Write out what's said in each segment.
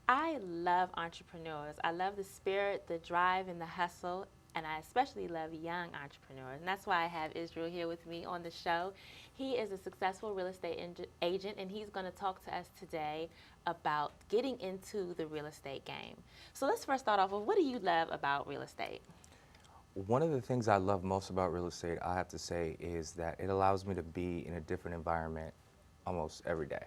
I love entrepreneurs. I love the spirit, the drive, and the hustle. And I especially love young entrepreneurs. And that's why I have Israel here with me on the show. He is a successful real estate agent, and he's going to talk to us today about getting into the real estate game. So let's first start off with, what do you love about real estate? One of the things I love most about real estate, I have to say, is that it allows me to be in a different environment almost every day.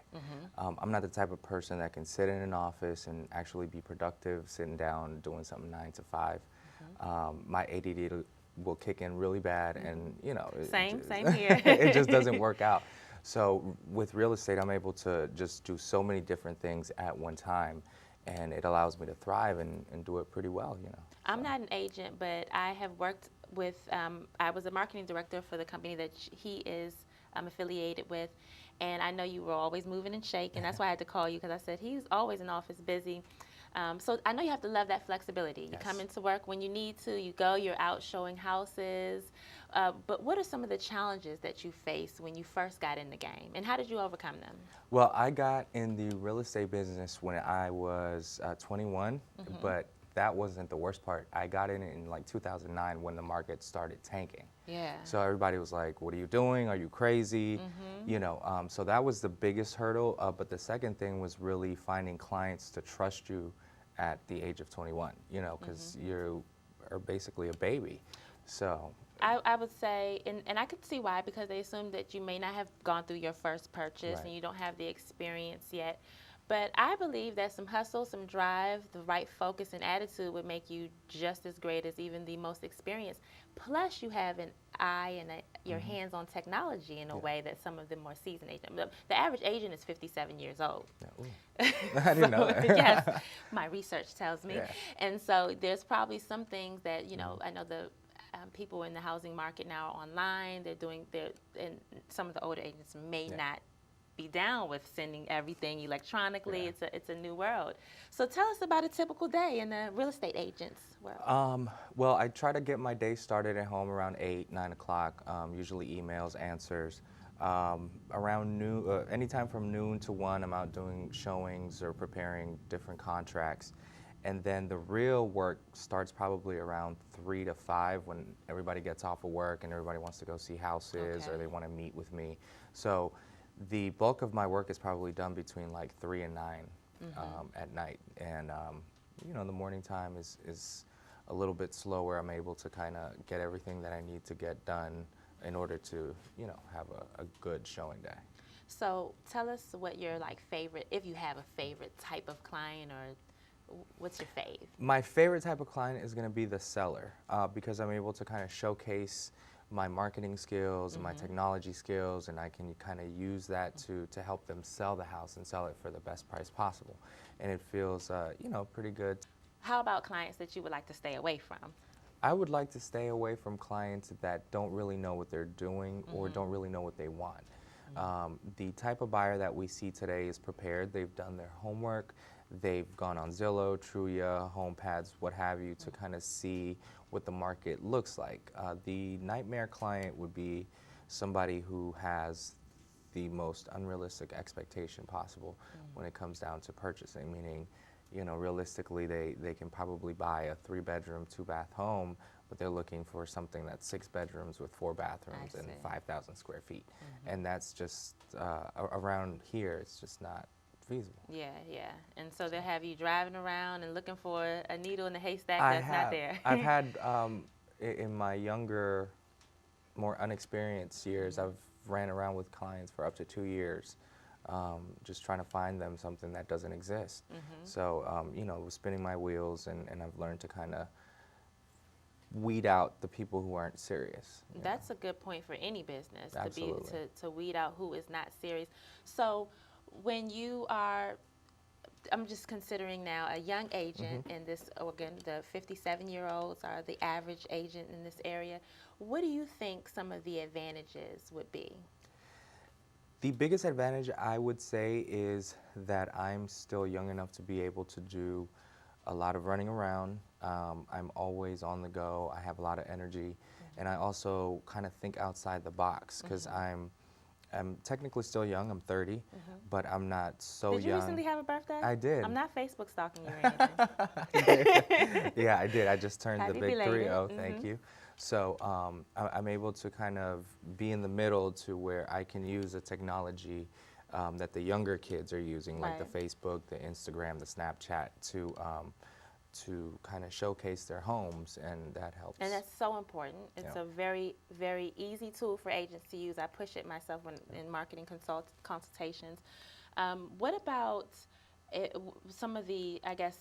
I'm not the type of person that can sit in an office and actually be productive, sitting down, doing something 9 to 5. My ADD will kick in really bad, and Same here. it just doesn't work out. So with real estate, I'm able to just do so many different things at one time, and it allows me to thrive and do it pretty well. I'm So. not an agent, but I have worked with, I was a marketing director for the company that he is affiliated with. And I know you were always moving and shaking. That's why I had to call you, because I said he's always in office busy. So I know you have to love that flexibility. You come Yes. into work when you need to, you go, you're out showing houses. But what are some of the challenges that you faced when you first got in the game, and how did you overcome them? Well, I got in the real estate business when I was 21, but that wasn't the worst part. I got in like 2009 when the market started tanking. Yeah. So everybody was like, "What are you doing? Are you crazy?" So that was the biggest hurdle. But the second thing was really finding clients to trust you at the age of 21. Because you are basically a baby. So. I would say, and I could see why, because they assume that you may not have gone through your first purchase and Right. you don't have the experience yet. But I believe that some hustle, some drive, the right focus and attitude would make you just as great as even the most experienced. Plus, you have an eye and your hands on technology in a Yeah. way that some of the more seasoned agents. The average agent is 57 years old. Yeah. Ooh. I didn't know that. Yes, my research tells me. Yeah. And so there's probably some things that, I know the people in the housing market now are online. And some of the older agents may Yeah. not be down with sending everything electronically. Yeah. It's a new world. So tell us about a typical day in the real estate agent's world. Well, I try to get my day started at home around 8, 9 o'clock, usually emails, answers. Around noon, anytime from noon to 1, I'm out doing showings or preparing different contracts. And then the real work starts probably around 3 to 5 when everybody gets off of work and everybody wants to go see houses or Okay. they want to meet with me. So the bulk of my work is probably done between like 3 and 9 at night. And, the morning time is a little bit slower. I'm able to kind of get everything that I need to get done in order to, have a good showing day. So tell us what your favorite, if you have a favorite type of client, or what's your fave? My favorite type of client is going to be the seller because I'm able to kind of showcase my marketing skills and my technology skills, and I can kind of use that to help them sell the house and sell it for the best price possible. And it feels, pretty good. How about clients that you would like to stay away from? I would like to stay away from clients that don't really know what they're doing or don't really know what they want. The type of buyer that we see today is prepared. They've done their homework. They've gone on Zillow, Trulia, HomePads, what have you, to kind of see what the market looks like. The nightmare client would be somebody who has the most unrealistic expectation possible when it comes down to purchasing, meaning, realistically, they can probably buy a 3-bedroom, 2-bath home, but they're looking for something that's 6 bedrooms with 4 bathrooms I and see. 5,000 square feet. And that's just, around here, it's just not feasible. Yeah, yeah. And so they'll have you driving around and looking for a needle in the haystack I that's not have. there. I've had, in my younger, more unexperienced years, I've ran around with clients for up to 2 years, just trying to find them something that doesn't exist. So, spinning my wheels, and I've learned to kind of weed out the people who aren't serious. That's a good point for any business, Absolutely. to weed out who is not serious. So when you are, I'm just considering now a young agent in this organ, the 57-year-olds are the average agent in this area. What do you think some of the advantages would be? The biggest advantage, I would say, is that I'm still young enough to be able to do a lot of running around. I'm always on the go. I have a lot of energy. And I also kind of think outside the box because I'm I'm technically still young. I'm 30, but I'm not so young. Did you recently have a birthday? I did. I'm not Facebook stalking you or anything. I did. Yeah, I did. I just turned Happy the big belated. 3-0. Thank you. So I'm able to kind of be in the middle to where I can use the technology that the younger kids are using, like the Facebook, the Instagram, the Snapchat, to kind of showcase their homes, and that helps. And that's so important. It's a very, very easy tool for agents to use. I push it myself in marketing consultations. What about some of the, I guess,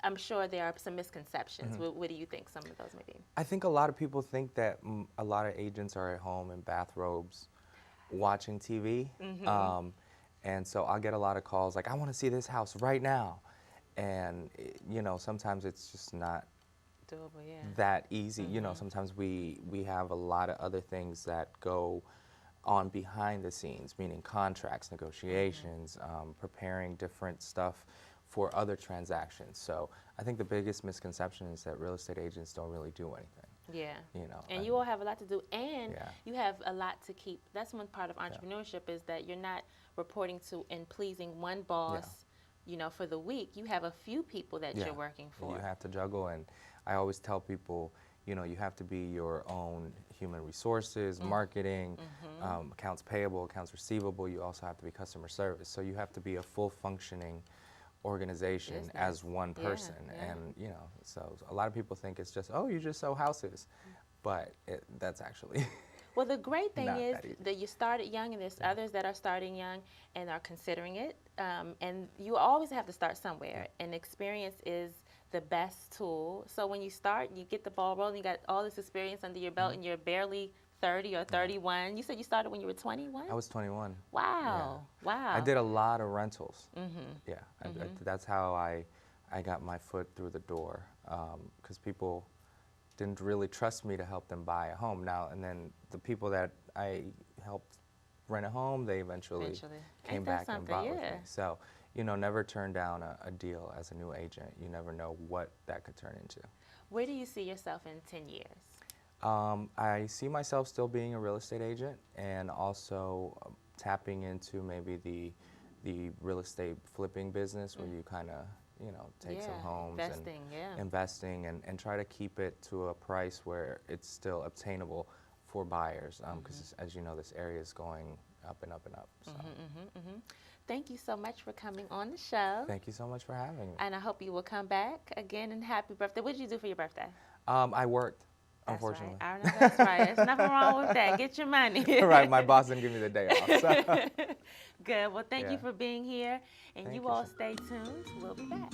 I'm sure there are some misconceptions. What do you think some of those may be? I think a lot of people think that a lot of agents are at home in bathrobes watching TV. And so I'll get a lot of calls like, I want to see this house right now. And, you know, sometimes it's just not doable, that easy. You know, sometimes we have a lot of other things that go on behind the scenes, meaning contracts, negotiations, preparing different stuff for other transactions. So I think the biggest misconception is that real estate agents don't really do anything. Yeah. You know, and you all have a lot to do, and you have a lot to keep. That's one part of entrepreneurship is that you're not reporting to and pleasing one boss, you know, for the week. You have a few people that you're working for. You have to juggle, and I always tell people, you know, you have to be your own human resources, marketing, accounts payable, accounts receivable. You also have to be customer service. So you have to be a full functioning organization as one person. And, you know, so a lot of people think it's just, oh, you just sell houses. But that's actually well, the great thing is that you started young, and there's others that are starting young and are considering it. And you always have to start somewhere, and experience is the best tool. So when you start, you get the ball rolling, you got all this experience under your belt, and you're barely 30 or 31. You said you started when you were 21? I was 21. Wow. Wow. I did a lot of rentals. Yeah. That's how I got my foot through the door, because people didn't really trust me to help them buy a home. Now and then, the people that I helped rent a home, they eventually came back and bought with me. So, you know, never turn down a deal as a new agent. You never know what that could turn into. Where do you see yourself in 10 years? I see myself still being a real estate agent, and also tapping into maybe the real estate flipping business, where you kind of, you know, take some homes investing and try to keep it to a price where it's still obtainable for buyers, because as you know, this area is going up and up and up. So. Thank you so much for coming on the show. Thank you so much for having me. And I hope you will come back again, and happy birthday. What did you do for your birthday? I worked. That's unfortunately. Right. I know that's right. There's nothing wrong with that. Get your money. Right. My boss didn't give me the day off. So. Good. Well, thank you for being here. And you all stay tuned. We'll be back.